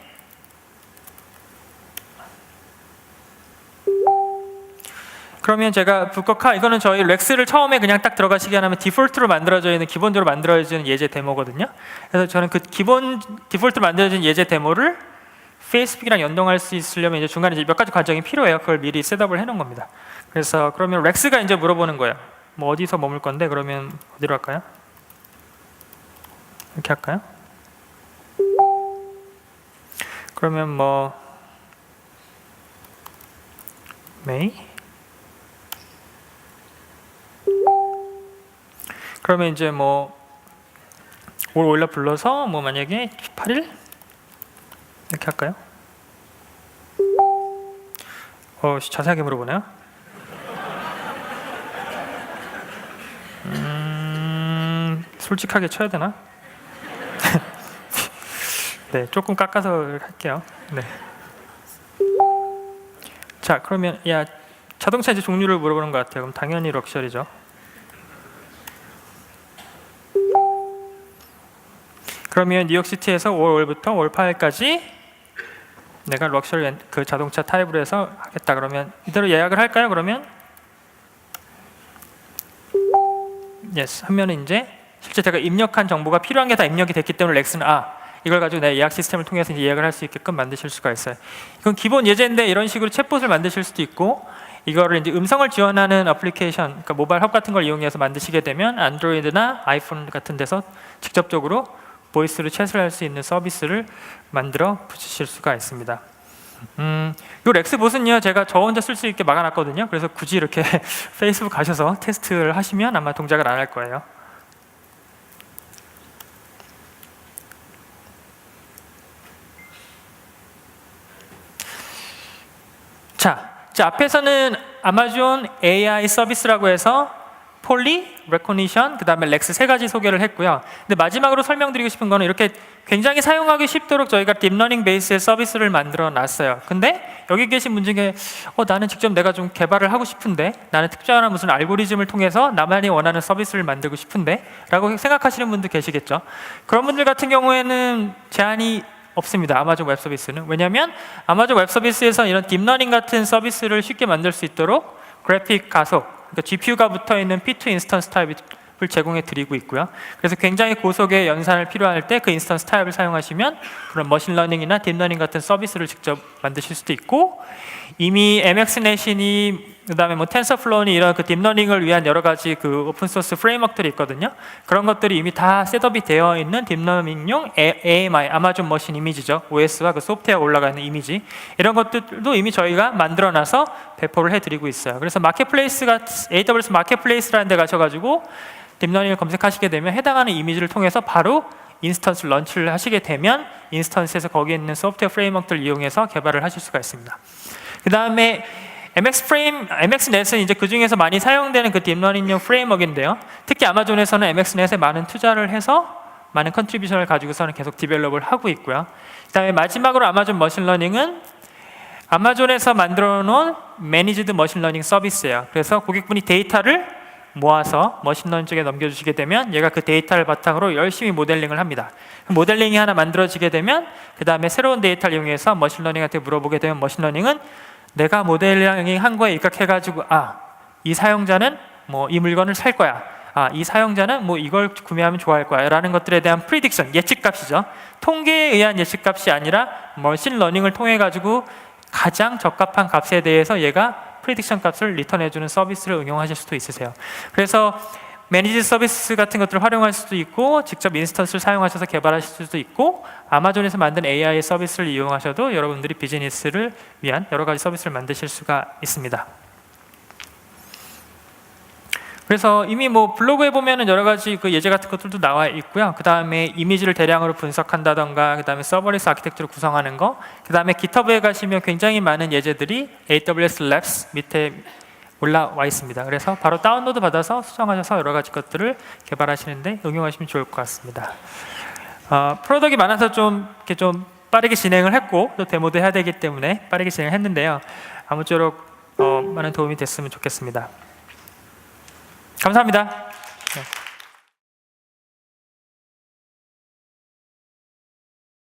A: 그러면 제가 북커카 이거는 저희 렉스를 처음에 그냥 딱 들어가시게 하면 디폴트로 만들어져 있는 기본적으로 만들어지는 예제 데모거든요. 그래서 저는 그 기본 디폴트로 만들어진 예제 데모를 페이스북이랑 연동할 수 있으려면 이제 중간에 이제 몇 가지 과정이 필요해요. 그걸 미리 셋업을 해놓은 겁니다. 그래서 그러면 렉스가 이제 물어보는 거예요. 뭐 어디서 머물 건데? 그러면 어디로 할까요? 이렇게 할까요? 그러면 뭐 메이? 그러면 이제 뭐 올 올라 불러서 뭐 만약에 8일? 이렇게 할까요? 자세하게 물어보네요. 솔직하게 쳐야 되나? 네, 조금 깎아서 할게요. 네. 자, 그러면 자동차 이제 종류를 물어보는 것 같아요. 그럼 당연히 럭셔리죠. 그러면 뉴욕시티에서 5월부터 5월 8일까지 내가 럭셔리 그 자동차 타입으로 해서 하겠다. 그러면 이대로 예약을 할까요? 그러면 yes 하면 이제 실제 제가 입력한 정보가 필요한 게 다 입력이 됐기 때문에 렉스는 이걸 가지고 내 예약 시스템을 통해서 이제 예약을 할 수 있게끔 만드실 수가 있어요. 이건 기본 예제인데 이런 식으로 챗봇을 만드실 수도 있고 이거를 이제 음성을 지원하는 어플리케이션, 그러니까 모바일 헙 같은 걸 이용해서 만드시게 되면 안드로이드나 아이폰 같은 데서 직접적으로 보이스로 챗을 할 수 있는 서비스를 만들어 붙이실 수가 있습니다. 이 렉스봇은요 제가 저 혼자 쓸 수 있게 막아놨거든요. 그래서 굳이 이렇게 페이스북 가셔서 테스트를 하시면 아마 동작을 안 할 거예요. 자, 앞에서는 아마존 AI 서비스라고 해서 폴리, 레코니션, 그 다음에 렉스 세 가지 소개를 했고요. 근데 마지막으로 설명드리고 싶은 거는 이렇게 굉장히 사용하기 쉽도록 저희가 딥러닝 베이스의 서비스를 만들어 놨어요. 근데 여기 계신 분 중에 나는 직접 내가 좀 개발을 하고 싶은데, 나는 특정한 무슨 알고리즘을 통해서 나만이 원하는 서비스를 만들고 싶은데 라고 생각하시는 분도 계시겠죠. 그런 분들 같은 경우에는 제한이 없습니다. 아마존 웹 서비스는. 왜냐하면 아마존 웹 서비스에서 이런 딥러닝 같은 서비스를 쉽게 만들 수 있도록 그래픽 가속, 그러니까 GPU가 붙어 있는 P2 인스턴스 타입을 제공해 드리고 있고요. 그래서 굉장히 고속의 연산을 필요할 때 그 인스턴스 타입을 사용하시면 그런 머신러닝이나 딥러닝 같은 서비스를 직접 만드실 수도 있고, 이미 MXNet이니 그다음에 뭐 텐서플로우니 이런 그 딥러닝을 위한 여러 가지 그 오픈 소스 프레임워크들이 있거든요. 그런 것들이 이미 다 셋업이 되어 있는 딥러닝용 AMI, 아마존 머신 이미지죠. OS와 그 소프트웨어 올라가 있는 이미지, 이런 것들도 이미 저희가 만들어놔서 배포를 해드리고 있어요. 그래서 마켓플레이스가 AWS 마켓플레이스라는 데 가셔가지고 딥러닝을 검색하시게 되면 해당하는 이미지를 통해서 바로 인스턴스 런치를 하시게 되면 인스턴스에서 거기에 있는 소프트웨어 프레임워크를 이용해서 개발을 하실 수가 있습니다. 그 다음에 MXNet은 이제 그 중에서 많이 사용되는 그 딥러닝용 프레임워크인데요. 특히 아마존에서는 MXNet에 많은 투자를 해서 많은 컨트리뷰션을 가지고서는 계속 디벨롭을 하고 있고요. 그 다음에 마지막으로 아마존 머신러닝은 아마존에서 만들어 놓은 매니지드 머신러닝 서비스예요. 그래서 고객분이 데이터를 모아서 머신러닝 쪽에 넘겨주시게 되면 얘가 그 데이터를 바탕으로 열심히 모델링을 합니다. 모델링이 하나 만들어지게 되면 그 다음에 새로운 데이터를 이용해서 머신러닝한테 물어보게 되면 머신러닝은 내가 모델링 한 거에 입각해가지고 이 사용자는 뭐 이 물건을 살 거야, 이 사용자는 뭐 이걸 구매하면 좋아할 거야 라는 것들에 대한 프리딕션, 예측값이죠. 통계에 의한 예측값이 아니라 머신러닝을 통해 가지고 가장 적합한 값에 대해서 얘가 프리딕션 값을 리턴해주는 서비스를 응용하실 수도 있으세요. 그래서 매니지 서비스 같은 것들을 활용할 수도 있고 직접 인스턴스를 사용하셔서 개발하실 수도 있고 아마존에서 만든 AI 서비스를 이용하셔도 여러분들이 비즈니스를 위한 여러 가지 서비스를 만드실 수가 있습니다. 그래서 이미 뭐 블로그에 보면은 여러 가지 그 예제 같은 것들도 나와 있고요. 그 다음에 이미지를 대량으로 분석한다던가, 그 다음에 서버리스 아키텍처를 구성하는 거, 그 다음에 GitHub에 가시면 굉장히 많은 예제들이 AWS Labs 밑에 올라와 있습니다. 그래서 바로 다운로드 받아서 수정하셔서 여러 가지 것들을 개발하시는데 응용하시면 좋을 것 같습니다. 프로덕이 많아서 이렇게 좀 빠르게 진행을 했고 또 데모도 해야 되기 때문에 빠르게 진행했는데요. 아무쪼록 많은 도움이 됐으면 좋겠습니다. 감사합니다.